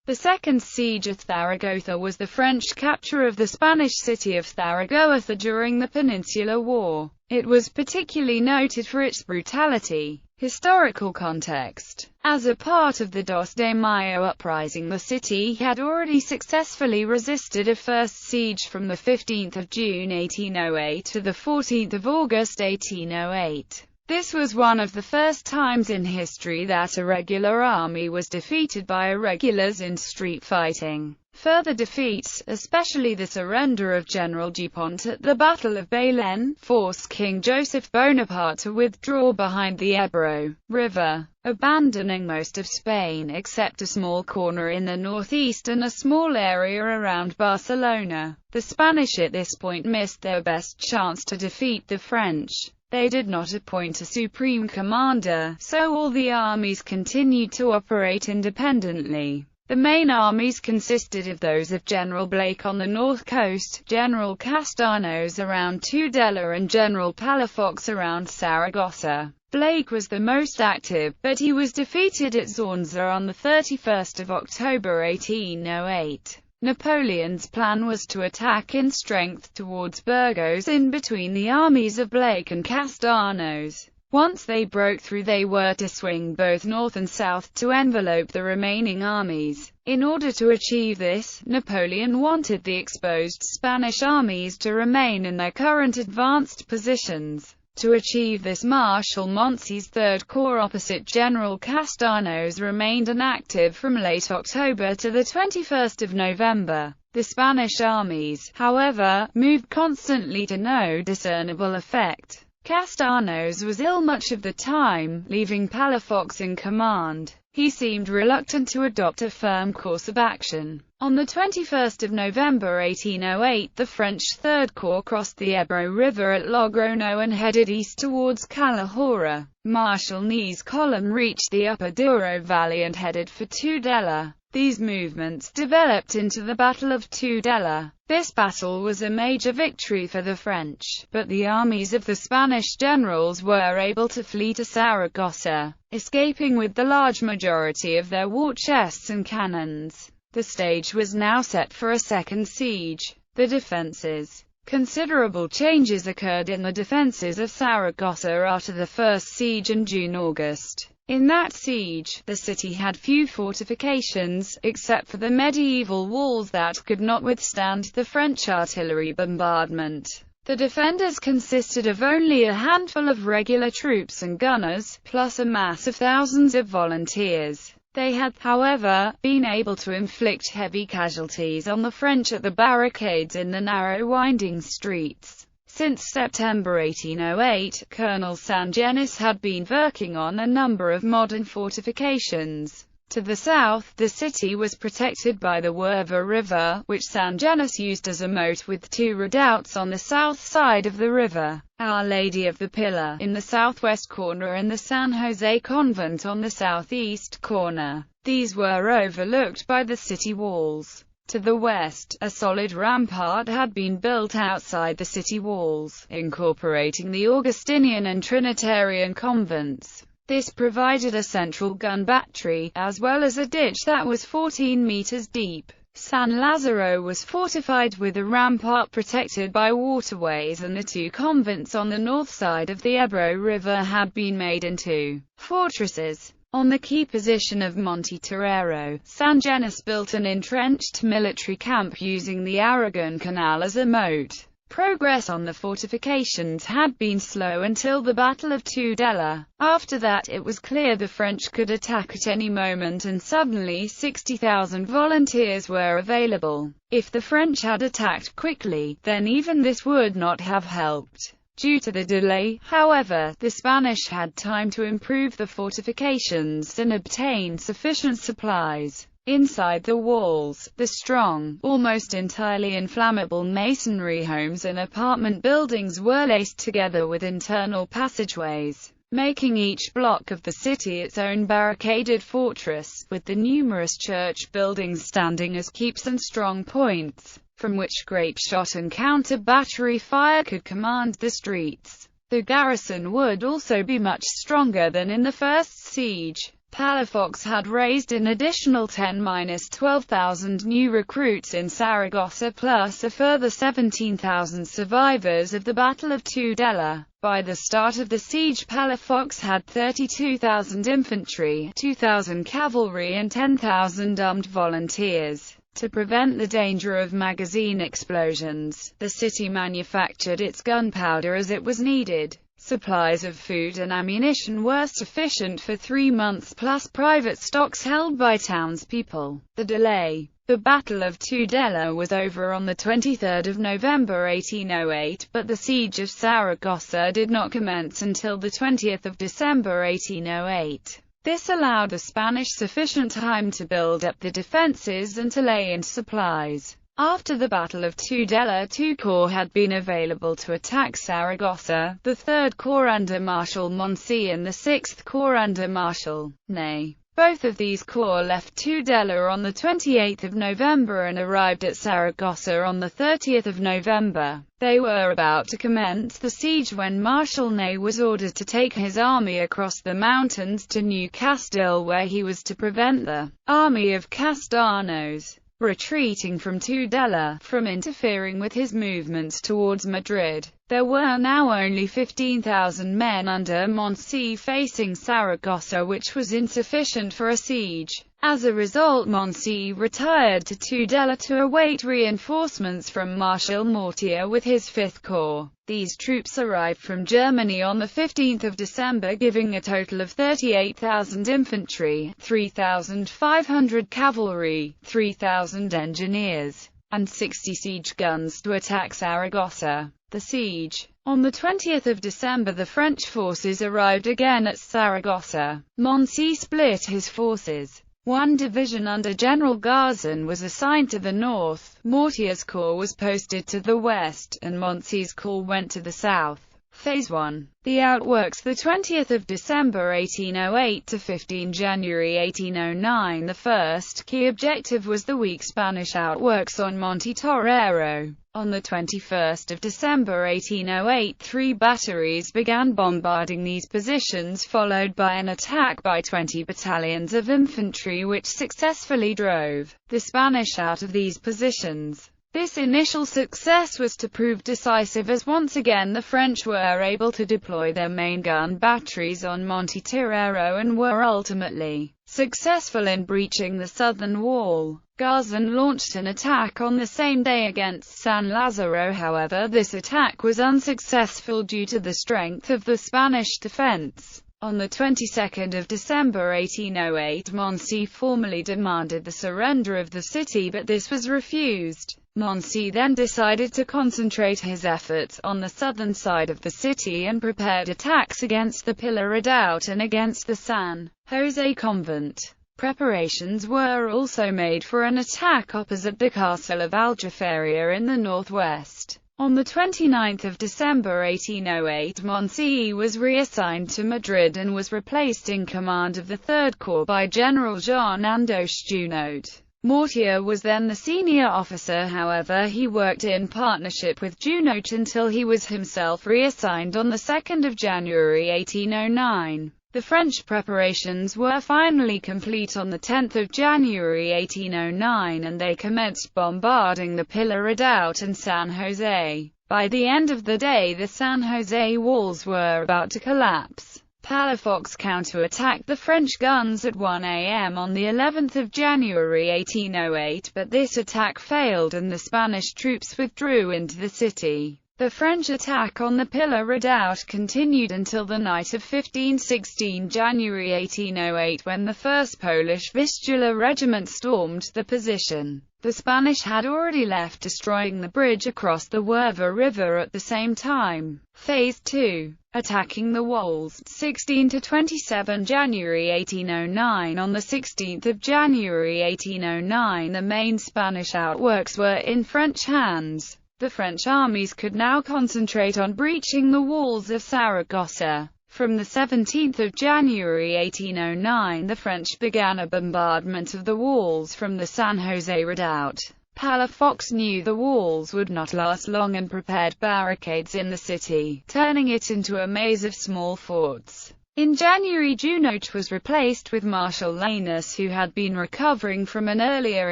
The second siege of Zaragoza was the French capture of the Spanish city of Zaragoza during the Peninsular War. It was particularly noted for its brutality. Historical context: as a part of the Dos de Mayo uprising, the city had already successfully resisted a first siege from the 15th of June 1808 to the 14th of August 1808. This was one of the first times in history that a regular army was defeated by irregulars in street fighting. Further defeats, especially the surrender of General Dupont at the Battle of Belen, forced King Joseph Bonaparte to withdraw behind the Ebro River, abandoning most of Spain except a small corner in the northeast and a small area around Barcelona. The Spanish at this point missed their best chance to defeat the French. They did not appoint a supreme commander, so all the armies continued to operate independently. The main armies consisted of those of General Blake on the north coast, General Castanos around Tudela and General Palafox around Zaragoza. Blake was the most active, but he was defeated at Zornza on the 31st of October 1808. Napoleon's plan was to attack in strength towards Burgos in between the armies of Blake and Castanos. Once they broke through, they were to swing both north and south to envelope the remaining armies. In order to achieve this, Napoleon wanted the exposed Spanish armies to remain in their current advanced positions. To achieve this, Marshal Moncey's Third Corps opposite General Castanos remained inactive from late October to the 21st of November. The Spanish armies, however, moved constantly to no discernible effect. Castanos was ill much of the time, leaving Palafox in command. He seemed reluctant to adopt a firm course of action. On the 21st of November 1808, the French Third Corps crossed the Ebro River at Logrono and headed east towards Calahorra. Marshal Ney's column reached the upper Douro Valley and headed for Tudela. These movements developed into the Battle of Tudela. This battle was a major victory for the French, but the armies of the Spanish generals were able to flee to Zaragoza, escaping with the large majority of their war chests and cannons. The stage was now set for a second siege. The defences. Considerable changes occurred in the defences of Zaragoza after the first siege in June-August. In that siege, the city had few fortifications, except for the medieval walls that could not withstand the French artillery bombardment. The defenders consisted of only a handful of regular troops and gunners, plus a mass of thousands of volunteers. They had, however, been able to inflict heavy casualties on the French at the barricades in the narrow winding streets. Since September 1808, Colonel Sangenis had been working on a number of modern fortifications. To the south, the city was protected by the Huerva River, which Sangenis used as a moat with two redoubts on the south side of the river, Our Lady of the Pillar in the southwest corner and the San Jose Convent on the southeast corner. These were overlooked by the city walls. To the west, a solid rampart had been built outside the city walls, incorporating the Augustinian and Trinitarian convents. This provided a central gun battery, as well as a ditch that was 14 meters deep. San Lazaro was fortified with a rampart protected by waterways, and the two convents on the north side of the Ebro River had been made into fortresses. On the key position of Monte Torero, Sangenis built an entrenched military camp using the Aragon Canal as a moat. Progress on the fortifications had been slow until the Battle of Tudela. After that, it was clear the French could attack at any moment, and suddenly 60,000 volunteers were available. If the French had attacked quickly, then even this would not have helped. Due to the delay, however, the Spanish had time to improve the fortifications and obtain sufficient supplies. Inside the walls, the strong, almost entirely inflammable masonry homes and apartment buildings were laced together with internal passageways, making each block of the city its own barricaded fortress, with the numerous church buildings standing as keeps and strong points, from which grape shot and counter-battery fire could command the streets. The garrison would also be much stronger than in the first siege. Palafox had raised an additional 10–12,000 new recruits in Zaragoza plus a further 17,000 survivors of the Battle of Tudela. By the start of the siege, Palafox had 32,000 infantry, 2,000 cavalry and 10,000 armed volunteers. To prevent the danger of magazine explosions, the city manufactured its gunpowder as it was needed. Supplies of food and ammunition were sufficient for 3 months plus private stocks held by townspeople. The delay. The Battle of Tudela was over on the 23rd of November 1808, but the siege of Zaragoza did not commence until the 20th of December 1808. This allowed the Spanish sufficient time to build up the defenses and to lay in supplies. After the Battle of Tudela, 2 corps had been available to attack Zaragoza, the 3rd Corps under Marshal Moncey and the 6th Corps under Marshal Ney. Both of these corps left Tudela on the 28th of November and arrived at Zaragoza on the 30th of November. They were about to commence the siege when Marshal Ney was ordered to take his army across the mountains to New Castile, where he was to prevent the army of Castellanos, retreating from Tudela, from interfering with his movements towards Madrid. There were now only 15,000 men under Moncey facing Zaragoza, which was insufficient for a siege. As a result, Moncey retired to Tudela to await reinforcements from Marshal Mortier with his 5th Corps. These troops arrived from Germany on the 15th of December, giving a total of 38,000 infantry, 3,500 cavalry, 3,000 engineers, and 60 siege guns to attack Zaragoza. The siege. On the 20th of December, the French forces arrived again at Zaragoza. Moncey split his forces. One division under General Garzon was assigned to the north, Mortier's corps was posted to the west, and Moncey's corps went to the south. Phase 1. The outworks. The 20th of December 1808 to 15 January 1809. The first key objective was the weak Spanish outworks on Monte Torero. On the 21st of December 1808, 3 batteries began bombarding these positions, followed by an attack by 20 battalions of infantry which successfully drove the Spanish out of these positions. This initial success was to prove decisive, as once again the French were able to deploy their main gun batteries on Monte Torero and were ultimately successful in breaching the southern wall. Garzon launched an attack on the same day against San Lazaro. However, this attack was unsuccessful due to the strength of the Spanish defense. On the 22nd of December 1808, Moncey formally demanded the surrender of the city, but this was refused. Moncey then decided to concentrate his efforts on the southern side of the city and prepared attacks against the Pilar Redoubt and against the San Jose convent. Preparations were also made for an attack opposite the castle of Aljaferia in the northwest. On the 29th of December 1808, Moncey was reassigned to Madrid and was replaced in command of the 3rd Corps by General Jean Andoche Junot. Mortier was then the senior officer. However, he worked in partnership with Junot until he was himself reassigned on the 2nd of January 1809. The French preparations were finally complete on the 10th of January 1809, and they commenced bombarding the Pilar Redoubt and San Jose. By the end of the day, the San Jose walls were about to collapse. Palafox counterattacked the French guns at 1 a.m. on the 11th of January 1808, but this attack failed and the Spanish troops withdrew into the city. The French attack on the Pilar Redoubt continued until the night of 15–16 January 1808, when the 1st Polish Vistula Regiment stormed the position. The Spanish had already left, destroying the bridge across the Werva River at the same time. Phase 2. Attacking the walls. 16–27 January 1809. On the 16th of January 1809, the main Spanish outworks were in French hands. The French armies could now concentrate on breaching the walls of Zaragoza. From the 17th of January 1809, the French began a bombardment of the walls from the San Jose Redoubt. Palafox knew the walls would not last long and prepared barricades in the city, turning it into a maze of small forts. In January, Junot was replaced with Marshal Lannes, who had been recovering from an earlier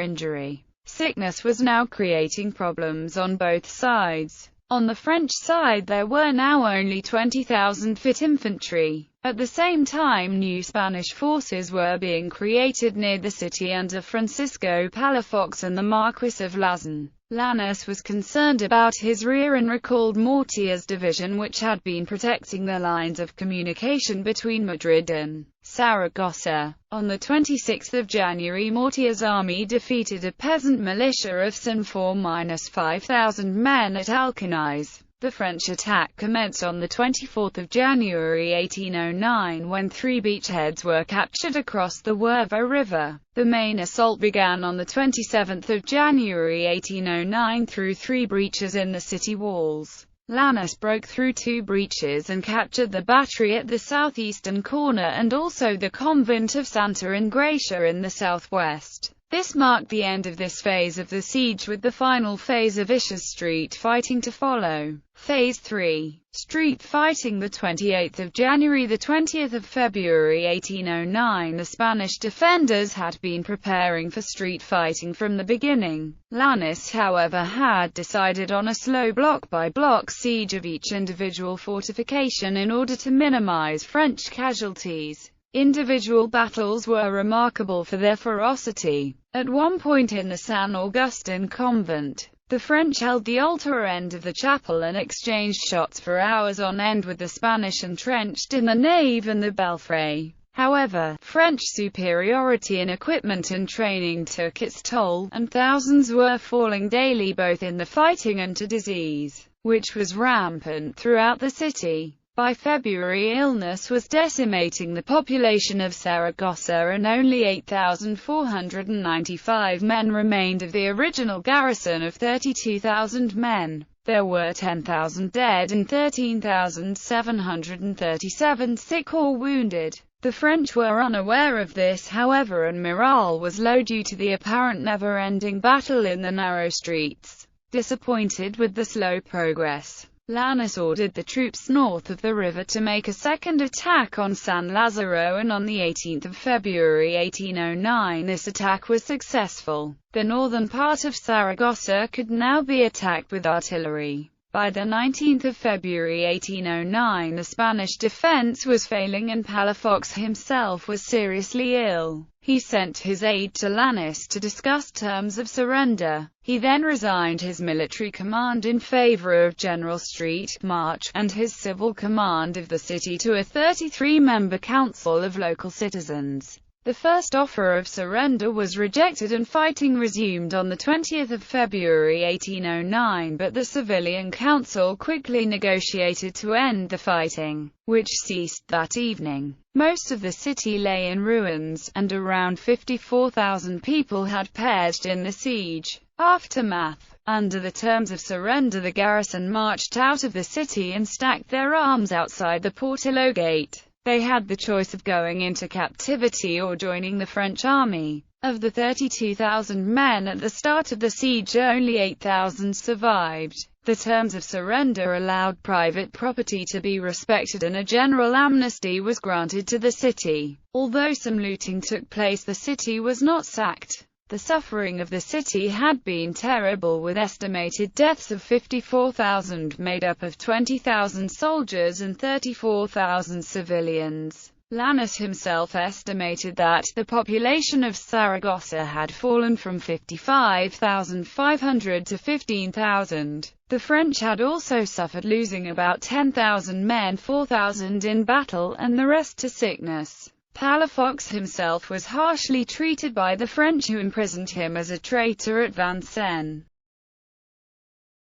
injury. Sickness was now creating problems on both sides. On the French side there were now only 20,000 foot infantry. At the same time, new Spanish forces were being created near the city under Francisco Palafox and the Marquis of Lauzon. Lannes was concerned about his rear and recalled Mortier's division, which had been protecting the lines of communication between Madrid and Zaragoza. On the 26th of January, Mortier's army defeated a peasant militia of some 4–5,000 men at Alcanais. The French attack commenced on the 24th of January 1809 when 3 beachheads were captured across the Huerva River. The main assault began on the 27th of January 1809 through 3 breaches in the city walls. Lannes broke through 2 breaches and captured the battery at the southeastern corner and also the convent of Santa Ingracia in the southwest. This marked the end of this phase of the siege, with the final phase of vicious street fighting to follow. Phase 3. Street fighting. The 28th of January, the 20th of February 1809. The Spanish defenders had been preparing for street fighting from the beginning. Lannes, however, had decided on a slow block-by-block siege of each individual fortification in order to minimize French casualties. Individual battles were remarkable for their ferocity. At one point in the San Augustin convent, the French held the altar end of the chapel and exchanged shots for hours on end with the Spanish entrenched in the nave and the belfry. However, French superiority in equipment and training took its toll, and thousands were falling daily both in the fighting and to disease, which was rampant throughout the city. By February, illness was decimating the population of Zaragoza, and only 8,495 men remained of the original garrison of 32,000 men. There were 10,000 dead and 13,737 sick or wounded. The French were unaware of this, however, and morale was low due to the apparent never-ending battle in the narrow streets. Disappointed with the slow progress, Lannes ordered the troops north of the river to make a second attack on San Lazaro, and on the 18th of February 1809 this attack was successful. The northern part of Zaragoza could now be attacked with artillery. By the 19th of February 1809 the Spanish defense was failing and Palafox himself was seriously ill. He sent his aide to Lannes to discuss terms of surrender. He then resigned his military command in favor of General Street March, and his civil command of the city to a 33-member council of local citizens. The first offer of surrender was rejected and fighting resumed on the 20th of February 1809, but the civilian council quickly negotiated to end the fighting, which ceased that evening. Most of the city lay in ruins, and around 54,000 people had perished in the siege. Aftermath. Under the terms of surrender, the garrison marched out of the city and stacked their arms outside the Portillo gate. They had the choice of going into captivity or joining the French army. Of the 32,000 men at the start of the siege, only 8,000 survived. The terms of surrender allowed private property to be respected and a general amnesty was granted to the city. Although some looting took place, the city was not sacked. The suffering of the city had been terrible, with estimated deaths of 54,000 made up of 20,000 soldiers and 34,000 civilians. Lannes himself estimated that the population of Zaragoza had fallen from 55,500 to 15,000. The French had also suffered, losing about 10,000 men, 4,000 in battle, and the rest to sickness. Palafox himself was harshly treated by the French, who imprisoned him as a traitor at Vincennes.